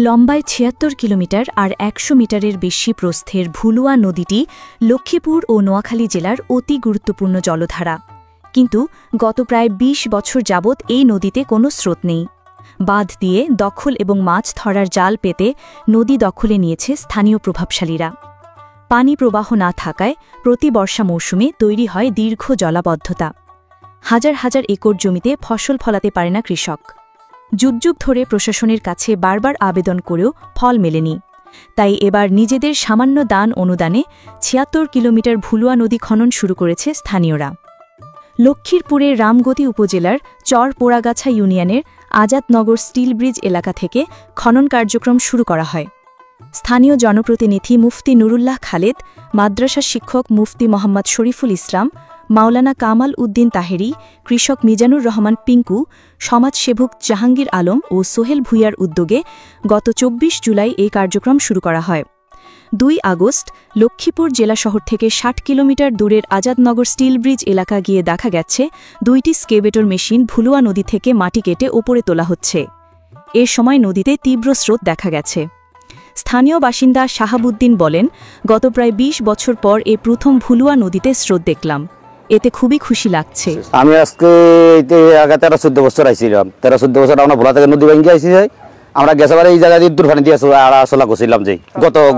লম্বায় ৭৬ কিলোমিটার আর ১০০ মিটারের বেশি প্রস্থের ভুলুয়া নদীটি লক্ষ্মীপুর ও নোয়াখালী জেলার অতি গুরুত্বপূর্ণ জলধারা। কিন্তু গত প্রায় ২০ বছর যাবৎ এই নদীতে কোনো স্রোত নেই। বাঁধ দিয়ে দখল এবং মাছ ধরার জাল পেতে নদী দখলে নিয়েছে স্থানীয় প্রভাবশালীরা। পানি প্রবাহ না থাকায় প্রতি বর্ষা মৌসুমে তৈরি হয় দীর্ঘ জলাবদ্ধতা। হাজার হাজার একর জমিতে ফসল ফলাতে পারে না কৃষক। যুগ যুগ ধরে প্রশাসনের কাছে বারবার আবেদন করেও ফল মেলেনি। তাই এবার নিজেদের সামান্য দান অনুদানে ৭৬ কিলোমিটার ভুলুয়া নদী খনন শুরু করেছে স্থানীয়রা। লক্ষ্মীপুরের রামগতি উপজেলার চর পোড়াগাছা ইউনিয়নের আজাদনগর স্টিল ব্রিজ এলাকা থেকে খনন কার্যক্রম শুরু করা হয়। স্থানীয় জনপ্রতিনিধি মুফতি নুরুল্লাহ খালেদ, মাদ্রাসা শিক্ষক মুফতি মোহাম্মদ শরীফুল ইসলাম, মাওলানা কামাল উদ্দিন তাহেরি, কৃষক মিজানুর রহমান পিঙ্কু, সমাজসেবক জাহাঙ্গীর আলম ও সোহেল ভুইয়ার উদ্যোগে গত ২৪ জুলাই এই কার্যক্রম শুরু করা হয়। ২ আগস্ট লক্ষ্মীপুর জেলা শহর থেকে ৬০ কিলোমিটার দূরের আজাদনগর স্টিল ব্রিজ এলাকা গিয়ে দেখা গেছে ২টি স্কেভেটর মেশিন ভুলুয়া নদী থেকে মাটি কেটে ওপরে তোলা হচ্ছে। এ সময় নদীতে তীব্র স্রোত দেখা গেছে। স্থানীয় বাসিন্দা শাহাবুদ্দিন বলেন, গত প্রায় ২০ বছর পর এ প্রথম ভুলুয়া নদীতে স্রোত দেখলাম। এতে খুবই খুশি লাগছে। আমি আজকে আগে ১৩-১৪ বছর আইছিলাম। ১৩-১৪ বছর আমরা ভোলা থেকে নদী ভাঙ্গি আইছি। আমরা গেছাবার এই জায়গায় ইদ্দুর পানি দিয়ে আসলা করছিলাম যে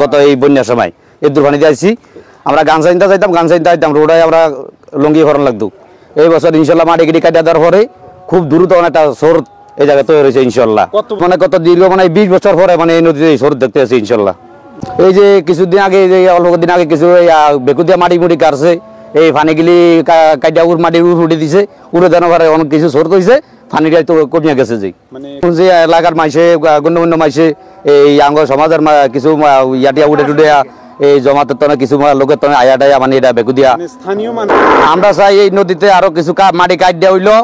গত এই বন্যার সময় ইদ্দুর পানি দিয়ে আইছি। আমরা গান চাইতে যাইতাম রোডায় আমরা লঙ্গি ভরণ লাগতো। এই বছর ইনশাল্লাহ মাটি গিটি কাটিয়ে দেওয়ার পরে খুব দ্রুত একটা স্রোত এই জায়গায় তৈরি হয়েছে ইনশাল্লাহ। কত দীর্ঘ ২০ বছর পরে এই নদীতে স্রোত দেখতে আছে ইনশাল্লাহ। এই যে কিছুদিন আগে অল্প দিন আগে কিছু বেকুদিয়া মাটি মুটি কাটছে, এই পানিগুলি কাটিয়া মাটি উঠে দিছে, উড়ে দেওয়ার অনেক কিছু স্রোত হয়েছে, পানিটা তো কমিয়ে গেছে। যে এলাকার মাইসে গণ্যমান্য মাইসে এই আঙ্গ সমাজের কিছু ইয়াটিয়া উঠে টুটে এই জমাতের তনে কিছু লোকের তনে আয়াটাইয়া মানে এটা বেকুদিয়া আমরা চাই এই নদীতে আরো কিছু মাটি কাট দেওয়া হইলো।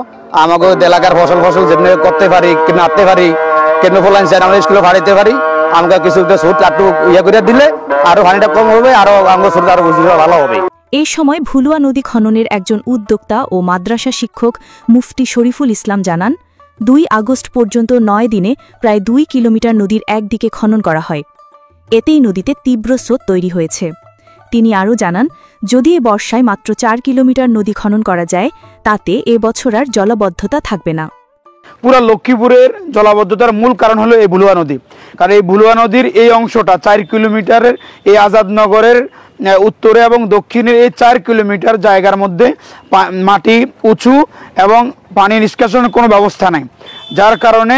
আমাকে এলাকার ফসল যেমনি করতে পারি, কেন আনতে পারি, কেন ফলাইন আমরা স্কুলে ভাড়াইতে পারি, আমাকে কিছু স্রোত একটু ইয়ে করে দিলে আরো পানিটা কম হবে, আরো আমাকে স্রোত আরো ভালো হবে। এই সময় ভুলুয়া নদী খননের একজন উদ্যোক্তা ও মাদ্রাসা শিক্ষক মুফতি শরীফুল ইসলাম জানান, ২ আগস্ট পর্যন্ত ৯ দিনে প্রায় ২ কিলোমিটার নদীর একদিকে খনন করা হয়। এতেই নদীতে তীব্র স্রোত তৈরি হয়েছে। তিনি আরও জানান, যদি এ বর্ষায় মাত্র ৪ কিলোমিটার নদী খনন করা যায়, তাতে এ বছর আর জলাবদ্ধতা থাকবে না। পুরা লক্ষ্মীপুরের জলাবদ্ধতার মূল কারণ হলো এই ভুলুয়া নদী। কারণ এই ভুলুয়া নদীর এই অংশটা ৪ কিলোমিটারের এই আজাদনগরের উত্তরে এবং দক্ষিণের এই ৪ কিলোমিটার জায়গার মধ্যে মাটি উঁচু এবং পানি নিষ্কাশনের কোনো ব্যবস্থা নাই, যার কারণে